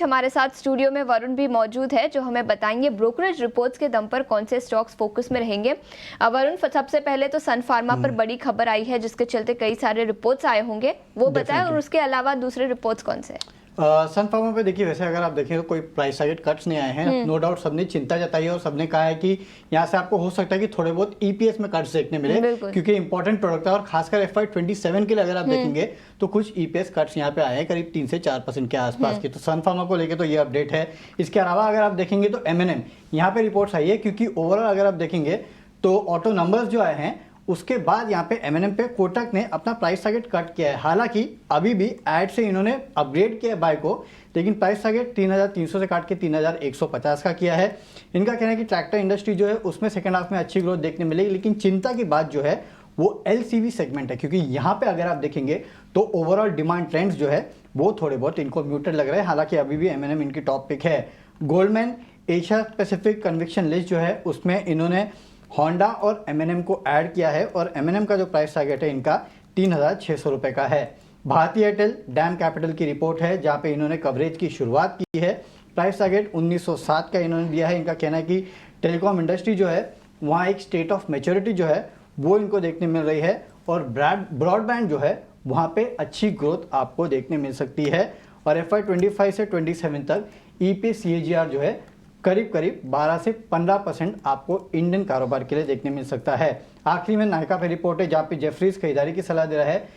हमारे साथ स्टूडियो में वरुण भी मौजूद है जो हमें बताएंगे ब्रोकरेज रिपोर्ट्स के दम पर कौन से स्टॉक्स फोकस में रहेंगे। वरुण, सबसे पहले तो सन फार्मा पर बड़ी खबर आई है जिसके चलते कई सारे रिपोर्ट्स आए होंगे, वो बताएं, और उसके अलावा दूसरे रिपोर्ट्स कौन से हैं? सन फार्मा पे देखिए, वैसे अगर आप देखें तो कोई प्राइस टारगेट कट्स नहीं आए हैं। नो डाउट सबने चिंता जताई है और सबने कहा है कि यहाँ से आपको हो सकता है कि थोड़े बहुत ईपीएस में कट्स देखने मिले, क्योंकि इंपॉर्टेंट प्रोडक्ट है। और खासकर FY27 के लिए अगर आप देखेंगे तो कुछ ईपीएस कट्स यहाँ पे आए हैं करीब 3 से 4% के आसपास की। तो सन फार्मा को लेकर तो ये अपडेट है। इसके अलावा अगर आप देखेंगे तो M&M यहाँ पे रिपोर्ट्स आई है, क्योंकि ओवरऑल अगर आप देखेंगे तो ऑटो नंबर्स जो आए हैं उसके बाद यहाँ पे M&M पे कोटक ने अपना प्राइस टारगेट कट किया है। हालांकि अभी भी ऐड से इन्होंने अपग्रेड किया है बाय को, लेकिन प्राइस टारगेट 3300 से काट के 3150 का किया है। इनका कहना है कि ट्रैक्टर इंडस्ट्री जो है उसमें सेकंड हाफ में अच्छी ग्रोथ देखने मिलेगी, लेकिन चिंता की बात जो है वो LCV सेगमेंट है, क्योंकि यहाँ पे अगर आप देखेंगे तो ओवरऑल डिमांड ट्रेंड्स जो है वो थोड़े बहुत इनको म्यूटेड लग रहे हैं। हालांकि अभी भी M&M इनकी टॉप पिक है। Goldman Asia Pacific conviction list जो है उसमें इन्होंने होंडा और M&M को ऐड किया है, और M&M का जो प्राइस टारगेट है इनका 3600 रुपये का है। भारतीय एयरटेल डैम कैपिटल की रिपोर्ट है जहां पे इन्होंने कवरेज की शुरुआत की है। प्राइस टारगेट 1907 का इन्होंने दिया है। इनका कहना है कि टेलीकॉम इंडस्ट्री जो है वहाँ एक स्टेट ऑफ मैच्योरिटी जो है वो इनको देखने मिल रही है, और ब्रॉडबैंड जो है वहाँ पे अच्छी ग्रोथ आपको देखने मिल सकती है। और FY25 से 27 तक EPS CAGR जो है करीब 12 से 15% आपको इंडियन कारोबार के लिए देखने मिल सकता है। आखिरी में नायका पे रिपोर्ट है जहाँ पे जेफरीज खरीदारी की सलाह दे रहा है।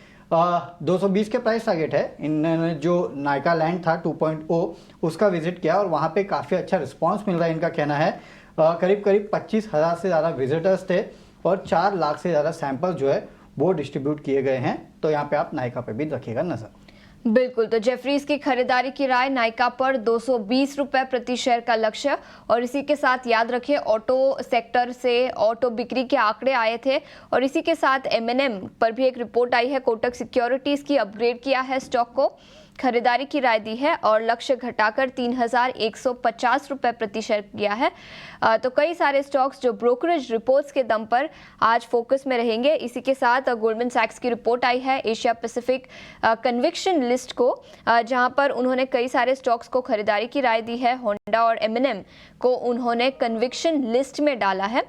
220 के प्राइस टारगेट है। इन्होंने जो नायका लैंड था 2.0 उसका विजिट किया और वहाँ पे काफ़ी अच्छा रिस्पांस मिल रहा है। इनका कहना है करीब 25,000 से ज़्यादा विजिटर्स थे और 4 लाख से ज़्यादा सैंपल जो है वो डिस्ट्रीब्यूट किए गए हैं। तो यहाँ पे आप नायका पे भी रखिएगा नजर। बिल्कुल, तो जेफरीज की खरीदारी की राय, नायका पर 220 रुपए प्रति शेयर का लक्ष्य। और इसी के साथ याद रखिए ऑटो सेक्टर से ऑटो बिक्री के आंकड़े आए थे, और इसी के साथ M&M पर भी एक रिपोर्ट आई है। कोटक सिक्योरिटीज की अपग्रेड किया है स्टॉक को, खरीदारी की राय दी है और लक्ष्य घटाकर 3150 रुपए प्रति शेयर किया है। तो कई सारे स्टॉक्स जो ब्रोकरेज रिपोर्ट्स के दम पर आज फोकस में रहेंगे। इसी के साथ गोल्डमैन सैक्स की रिपोर्ट आई है एशिया पैसिफिक कन्विक्शन लिस्ट को, जहां पर उन्होंने कई सारे स्टॉक्स को खरीदारी की राय दी है। होंडा और M&M को उन्होंने कन्विक्शन लिस्ट में डाला है।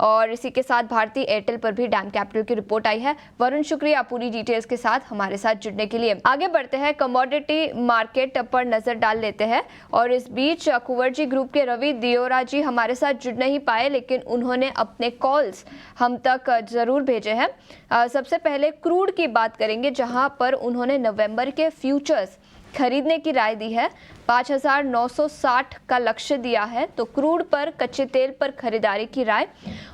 और इसी के साथ भारतीय एयरटेल पर भी डैम कैपिटल की रिपोर्ट आई है। वरुण, शुक्रिया पूरी डिटेल्स के साथ हमारे साथ जुड़ने के लिए। आगे बढ़ते हैं, कमोडिटी मार्केट पर नजर डाल लेते हैं। और इस बीच कुंवरजी ग्रुप के रवि दियोरा जी हमारे साथ जुड़ नहीं पाए, लेकिन उन्होंने अपने कॉल्स हम तक जरूर भेजे हैं। सबसे पहले क्रूड की बात करेंगे, जहां पर उन्होंने नवंबर के फ्यूचर्स खरीदने की राय दी है। 5,960 का लक्ष्य दिया है। तो क्रूड पर, कच्चे तेल पर खरीदारी की राय।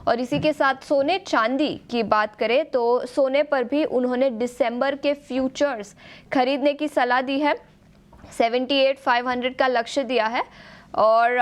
और इसी के साथ सोने चांदी की बात करें तो सोने पर भी उन्होंने दिसंबर के फ्यूचर्स खरीदने की सलाह दी है। 78,500 का लक्ष्य दिया है और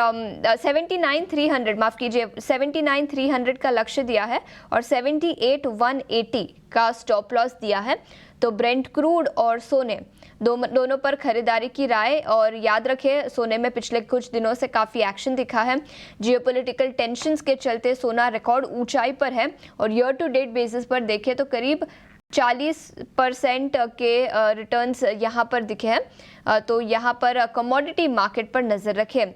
79,300 माफ कीजिए 79,300 का लक्ष्य दिया है और 78,180 का स्टॉप लॉस दिया है। तो ब्रेंट क्रूड और सोने दोनों पर खरीदारी की राय। और याद रखें, सोने में पिछले कुछ दिनों से काफ़ी एक्शन दिखा है। जियोपॉलिटिकल टेंशन्स के चलते सोना रिकॉर्ड ऊंचाई पर है और ईयर टू डेट बेसिस पर देखें तो करीब 40% के रिटर्न्स यहाँ पर दिखे हैं। तो यहाँ पर कमोडिटी मार्केट पर नज़र रखें।